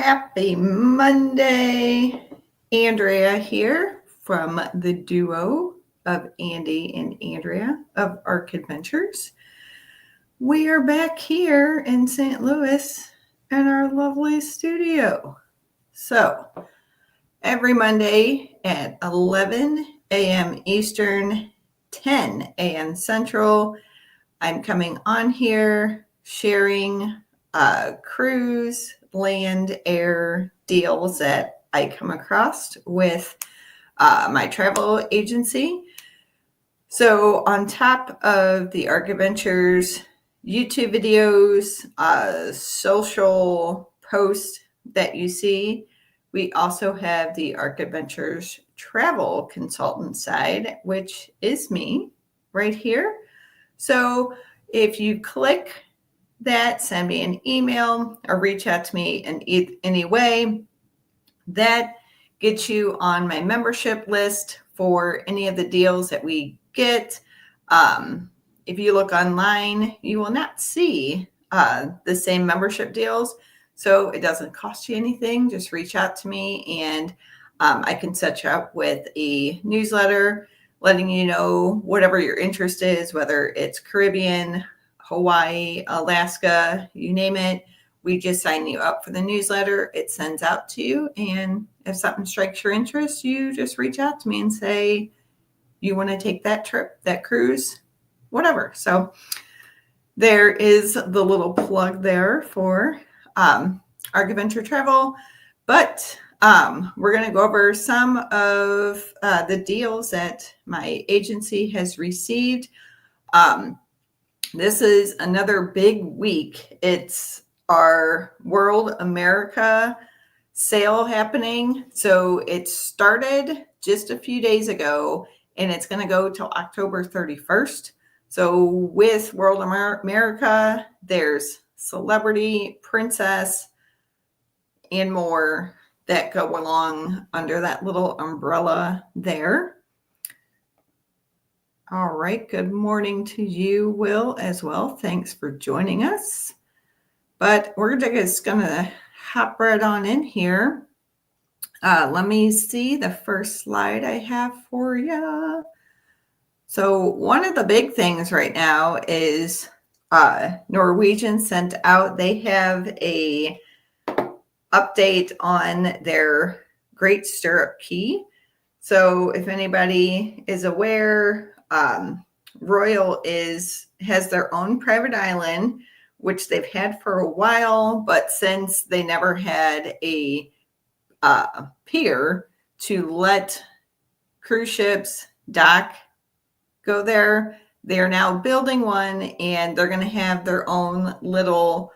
Happy Monday. Andrea here from the duo of Andy and Andrea of Arc Adventures. We are back here in St. Louis in our lovely studio. So, every Monday at 11 a.m. Eastern, 10 a.m. Central, I'm coming on here sharing cruise, land, air deals that I come across with my travel agency. So on top of the Arc Adventures YouTube videos, social posts that you see, we also have the Arc Adventures travel consultant side, which is me right here. So if you click that, send me an email or reach out to me in any way, that gets you on my membership list for any of the deals that we get. If you look online, you will not see the same membership deals. So it doesn't cost you anything. Just reach out to me and I can set you up with a newsletter letting you know whatever your interest is, whether it's Caribbean, Hawaii, Alaska, you name it. We just sign you up for the newsletter. It sends out to you. And if something strikes your interest, you just reach out to me and say, you want to take that trip, that cruise, whatever. So there is the little plug there for Arc Adventure Travel. But we're going to go over some of the deals that my agency has received. This is another big week. It's our World America sale happening. So it started just a few days ago and it's going to go till October 31st. So with World America, there's Celebrity, Princess, and more that go along under that little umbrella there. All right. Good morning to you, Will, as well. Thanks for joining us. But we're just going to hop right on in here. Let me see the first slide I have for you. So one of the big things right now is Norwegian sent out. They have a update on their Great Stirrup Key. So if anybody is aware, Royal has their own private island, which they've had for a while, but since they never had a pier to let cruise ships dock, go there, they are now building one, and they're going to have their own little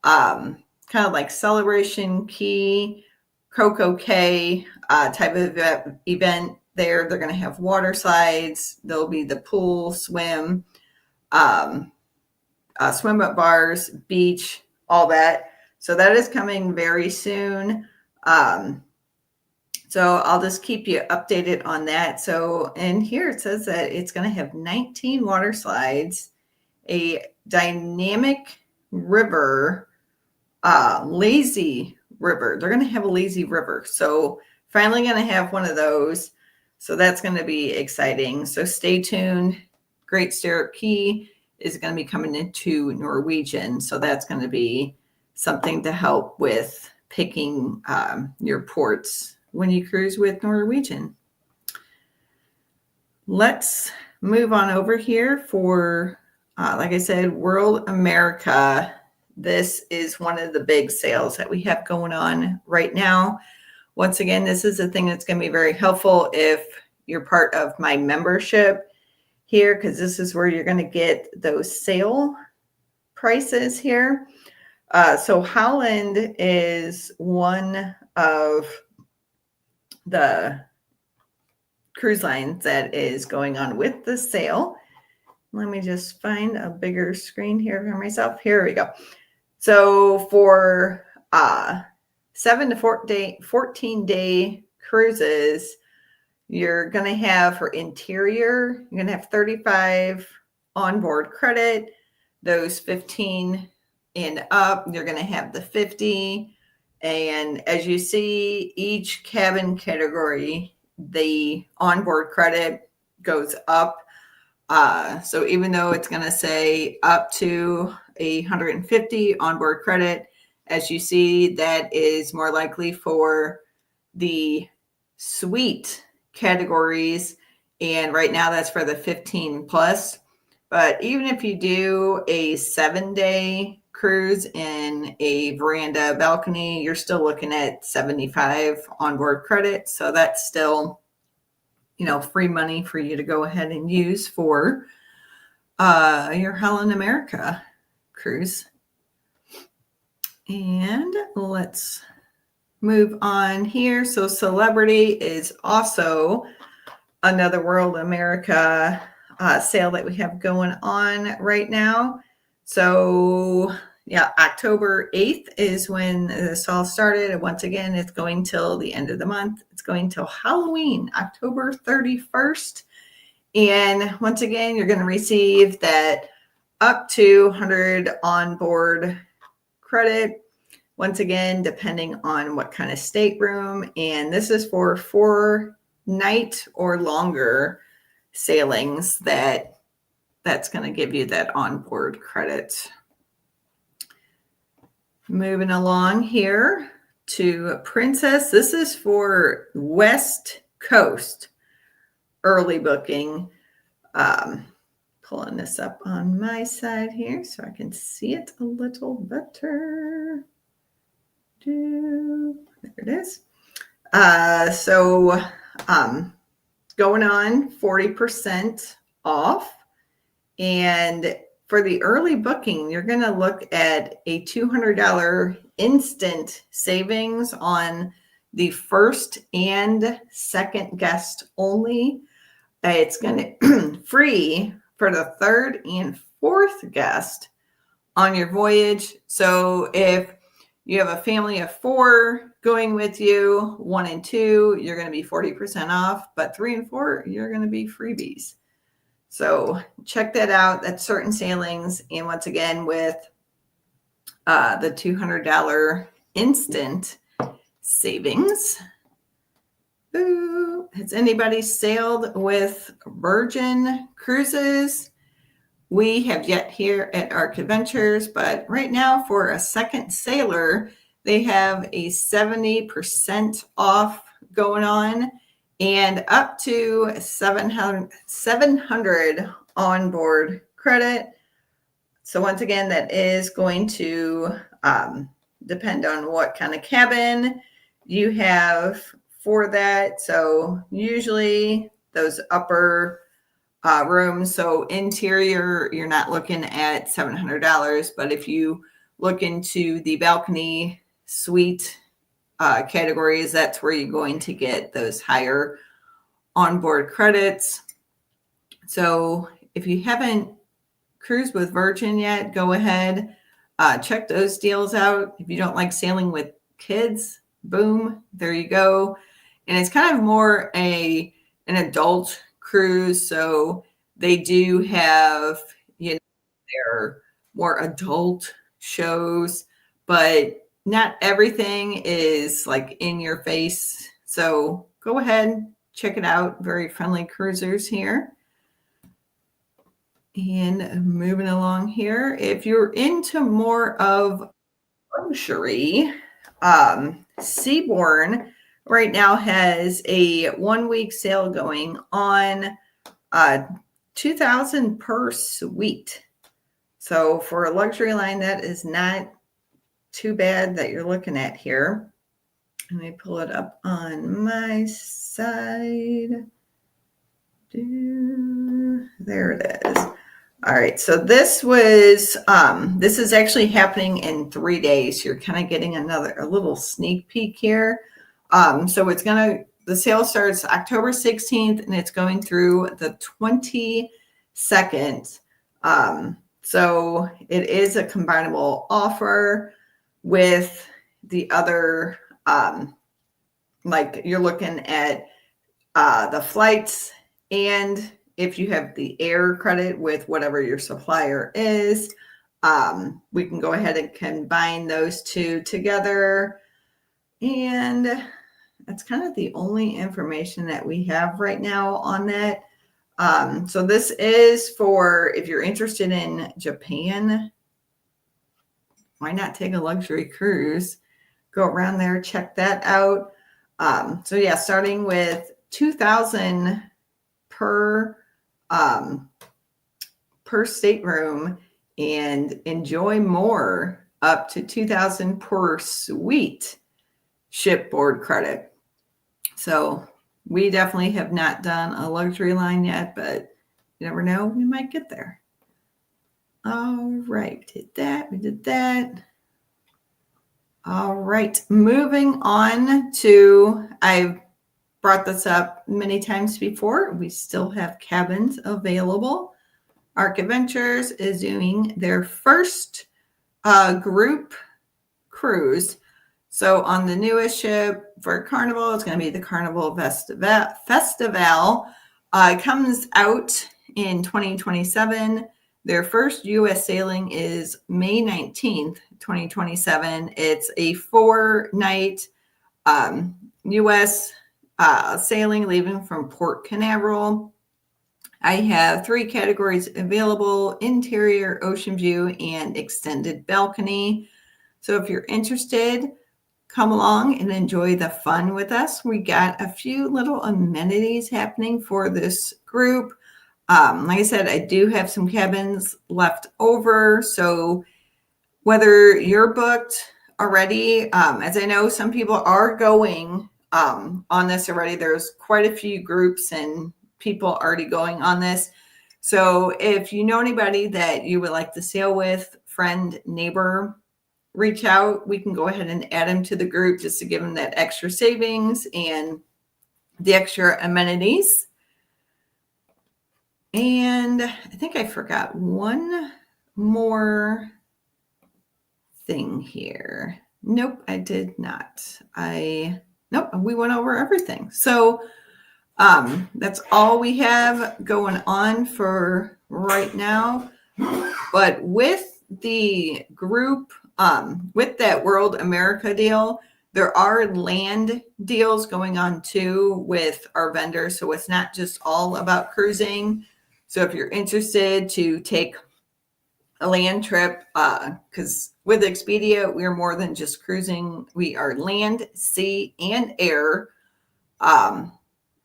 kind of like Celebration Key, Coco Cay type of event there. They're going to have water slides. There'll be the pool, swim up bars, beach, all that. So that is coming very soon. So I'll just keep you updated on that. So, and here it says that it's going to have 19 water slides, a dynamic river, lazy river. They're going to have a lazy river. So finally going to have one of those. So that's going to be exciting. So stay tuned. Great Stirrup Key is going to be coming into Norwegian. So that's going to be something to help with picking your ports when you cruise with Norwegian. Let's move on over here for, like I said, World America. This is one of the big sales that we have going on right now. Once again, this is a thing that's going to be very helpful if you're part of my membership here, because this is where you're going to get those sale prices here. So Holland is one of the cruise lines that is going on with the sale. Let me just find a bigger screen here for myself. Here we go. So for 7 to 14-day cruises, you're going to have for interior, you're going to have 35 onboard credit. Those 15 and up, you're going to have the 50. And as you see, each cabin category, the onboard credit goes up. So even though it's going to say up to 150 onboard credit, as you see, that is more likely for the suite categories. And right now that's for the 15 plus. But even if you do a 7-day cruise in a veranda balcony, you're still looking at 75 onboard credit. So that's still, free money for you to go ahead and use for your Holland America cruise. And let's move on here. So Celebrity is also another World America sale that we have going on right now. So yeah, October 8th is when this all started. And once again, it's going till the end of the month. It's going till Halloween, October 31st. And once again, you're going to receive that up to 100 onboard credit. Once again, depending on what kind of stateroom. And this is for 4-night or longer sailings that's going to give you that onboard credit. Moving along here to Princess. This is for West Coast early booking. Pulling this up on my side here so I can see it a little better. There it is. Going on 40% off. And for the early booking, you're going to look at a $200 instant savings on the first and second guest only. It's going to free for the third and fourth guest on your voyage. So if you have a family of 4 going with you, 1 and 2, you're going to be 40% off, but 3 and 4, you're going to be freebies. So check that out. That's certain sailings. And once again, with the $200 instant savings. Ooh, has anybody sailed with Virgin Cruises? We have yet here at Arc Adventures, but right now for a second sailor, they have a 70% off going on and up to 700 onboard credit. So once again, that is going to depend on what kind of cabin you have for that. So usually those upper rooms, so interior, you're not looking at $700, but if you look into the balcony suite categories, that's where you're going to get those higher onboard credits. So if you haven't cruised with Virgin yet, go ahead, check those deals out. If you don't like sailing with kids, boom, there you go. And it's kind of more an adult cruise, so they do have, their more adult shows, but not everything is like in your face. So go ahead, check it out. Very friendly cruisers here. And moving along here, if you're into more of luxury, Seabourn right now has a 1-week sale going on, $2,000 per suite. So for a luxury line, that is not too bad that you're looking at here. Let me pull it up on my side. There it is. All right, so this is actually happening in 3 days. You're kind of getting a little sneak peek here. So the sale starts October 16th and it's going through the 22nd. So it is a combinable offer with the other, like you're looking at the flights, and if you have the air credit with whatever your supplier is, we can go ahead and combine those two together. And that's kind of the only information that we have right now on that. So this is for if you're interested in Japan, why not take a luxury cruise? Go around there, check that out. So yeah, starting with $2,000 per stateroom, and enjoy more up to $2,000 per suite shipboard credit. So we definitely have not done a luxury line yet, but you never know, we might get there. All right, we did that. All right, moving on to, I've brought this up many times before, we still have cabins available. Arc Adventures is doing their first group cruise. So on the newest ship for Carnival, it's going to be the Carnival Festivale. It comes out in 2027. Their first U.S. sailing is May 19th, 2027. It's a 4-night U.S. Sailing leaving from Port Canaveral. I have 3 categories available: interior, ocean view, and extended balcony. So if you're interested, come along and enjoy the fun with us. We got a few little amenities happening for this group. Like I said, I do have some cabins left over. So whether you're booked already, as I know some people are going on this already, there's quite a few groups and people already going on this. So if you know anybody that you would like to sail with, friend, neighbor, reach out. We can go ahead and add them to the group just to give them that extra savings and the extra amenities. And I think I forgot one more thing here. Nope, I did not. Nope, we went over everything. So that's all we have going on for right now. But with the group, with that World America deal, there are land deals going on too with our vendors. So it's not just all about cruising. So if you're interested to take a land trip, because with Expedia, we're more than just cruising. We are land, sea, and air.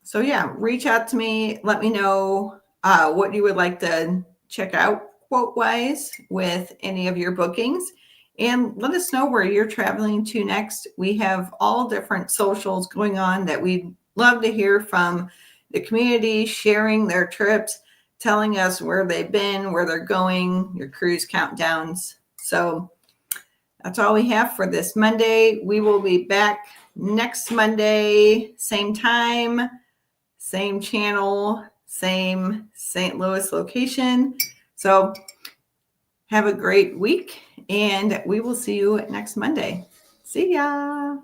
So yeah, reach out to me. Let me know what you would like to check out quote-wise with any of your bookings. And let us know where you're traveling to next. We have all different socials going on that we'd love to hear from the community, sharing their trips, telling us where they've been, where they're going, your cruise countdowns. So that's all we have for this Monday. We will be back next Monday, same time, same channel, same St. Louis location. So have a great week, and we will see you next Monday. See ya.